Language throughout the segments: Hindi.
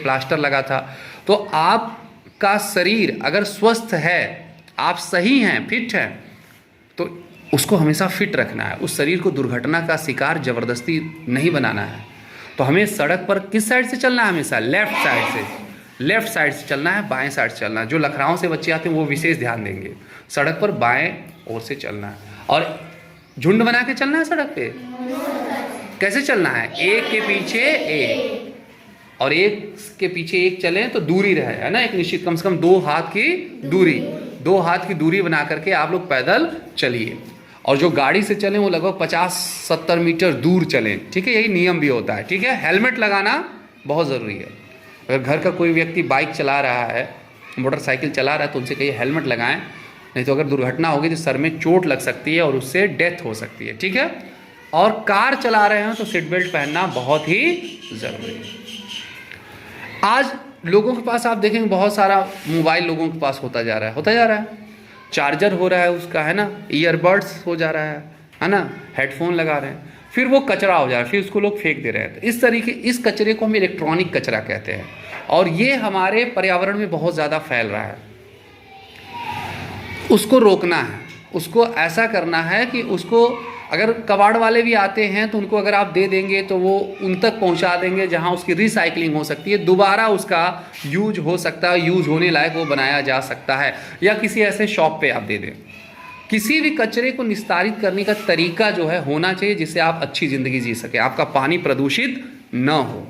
प्लास्टर लगा था। तो आपका शरीर अगर स्वस्थ है, आप सही हैं, फिट हैं, तो उसको हमेशा फिट रखना है। उस शरीर को दुर्घटना का शिकार ज़बरदस्ती नहीं बनाना है। तो हमें सड़क पर किस साइड से चलना है? हमेशा लेफ्ट साइड से। लेफ्ट साइड से चलना है, बाएं साइड से चलना है। जो लखराओं से बच्चे आते हैं वो विशेष ध्यान देंगे, सड़क पर बाएं ओर से चलना है। और झुंड बना के चलना है सड़क पे। कैसे चलना है? एक के पीछे एक, और एक के पीछे एक चलें तो दूरी रहे, है ना, एक निश्चित, कम से कम 2 हाथ की दूरी, 2 हाथ की दूरी बना करके आप लोग पैदल चलिए। और जो गाड़ी से चलें वो लगभग 50-70 मीटर दूर चलें, ठीक है, यही नियम भी होता है, ठीक है। हेलमेट लगाना बहुत ज़रूरी है। अगर घर का कोई व्यक्ति बाइक चला रहा है, मोटरसाइकिल चला रहा है, तो उनसे कहिए हेलमेट लगाएं, नहीं तो अगर दुर्घटना होगी तो सर में चोट लग सकती है और उससे डेथ हो सकती है, ठीक है। और कार चला रहे हैं तो सीट बेल्ट पहनना बहुत ही ज़रूरी है। आज लोगों के पास आप देखेंगे बहुत सारा मोबाइल लोगों के पास होता जा रहा है, चार्जर हो रहा है उसका, है ना, ईयरबड्स हो जा रहा है ना, हेडफोन लगा रहे हैं, फिर वो कचरा हो जा रहा है, फिर उसको लोग फेंक दे रहे हैं। तो इस तरीके, इस कचरे को हम इलेक्ट्रॉनिक कचरा कहते हैं, और ये हमारे पर्यावरण में बहुत ज़्यादा फैल रहा है। उसको रोकना है, उसको ऐसा करना है कि उसको, अगर कबाड़ वाले भी आते हैं तो उनको अगर आप दे देंगे तो वो उन तक पहुंचा देंगे जहां उसकी रिसाइकलिंग हो सकती है, दोबारा उसका यूज हो सकता है, यूज होने लायक वो बनाया जा सकता है, या किसी ऐसे शॉप पे आप दे दें। किसी भी कचरे को निस्तारित करने का तरीका जो है होना चाहिए जिससे आप अच्छी ज़िंदगी जी सकें, आपका पानी प्रदूषित न हो।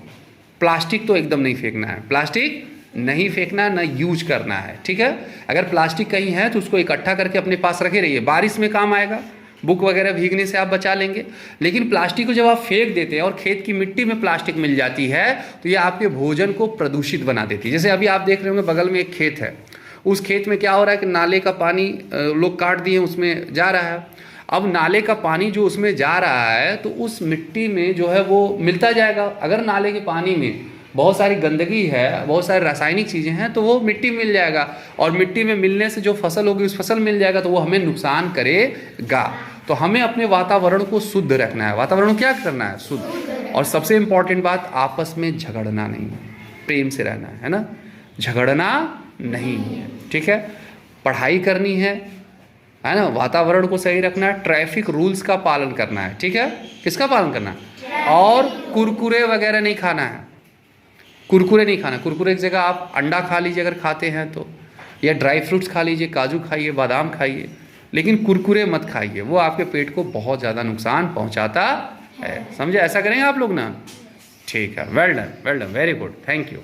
प्लास्टिक तो एकदम नहीं फेंकना है, प्लास्टिक नहीं फेंकना, ना यूज करना है, ठीक है। अगर प्लास्टिक कहीं है तो उसको इकट्ठा करके अपने पास रखे रहिए, बारिश में काम आएगा, बुक वगैरह भीगने से आप बचा लेंगे। लेकिन प्लास्टिक को जब आप फेंक देते हैं और खेत की मिट्टी में प्लास्टिक मिल जाती है तो ये आपके भोजन को प्रदूषित बना देती है। जैसे अभी आप देख रहे होंगे बगल में एक खेत है, उस खेत में क्या हो रहा है कि नाले का पानी लोग काट दिए, उसमें जा रहा है। अब नाले का पानी जो उसमें जा रहा है तो उस मिट्टी में जो है वो मिलता जाएगा। अगर नाले के पानी में बहुत सारी गंदगी है, बहुत सारी रासायनिक चीज़ें हैं, तो वो मिट्टी मिल जाएगा, और मिट्टी में मिलने से जो फसल होगी उस फसल मिल जाएगा तो वो हमें नुकसान करेगा। तो हमें अपने वातावरण को शुद्ध रखना है। वातावरण क्या करना है? शुद्ध। और सबसे इम्पॉर्टेंट बात, आपस में झगड़ना नहीं है, प्रेम से रहना है ना, झगड़ना नहीं है, ठीक है। पढ़ाई करनी है ना, वातावरण को सही रखना है, ट्रैफिक रूल्स का पालन करना है, ठीक है। किसका पालन करना है? और कुरकुरे वगैरह नहीं खाना है, कुरकुरे नहीं खाना। कुरकुरे की जगह आप अंडा खा लीजिए अगर खाते हैं तो, या ड्राई फ्रूट्स खा लीजिए, काजू खाइए, बादाम खाइए, लेकिन कुरकुरे मत खाइए, वो आपके पेट को बहुत ज़्यादा नुकसान पहुंचाता है। समझे? ऐसा करेंगे आप लोग ना? ठीक है, well done, very good, thank you.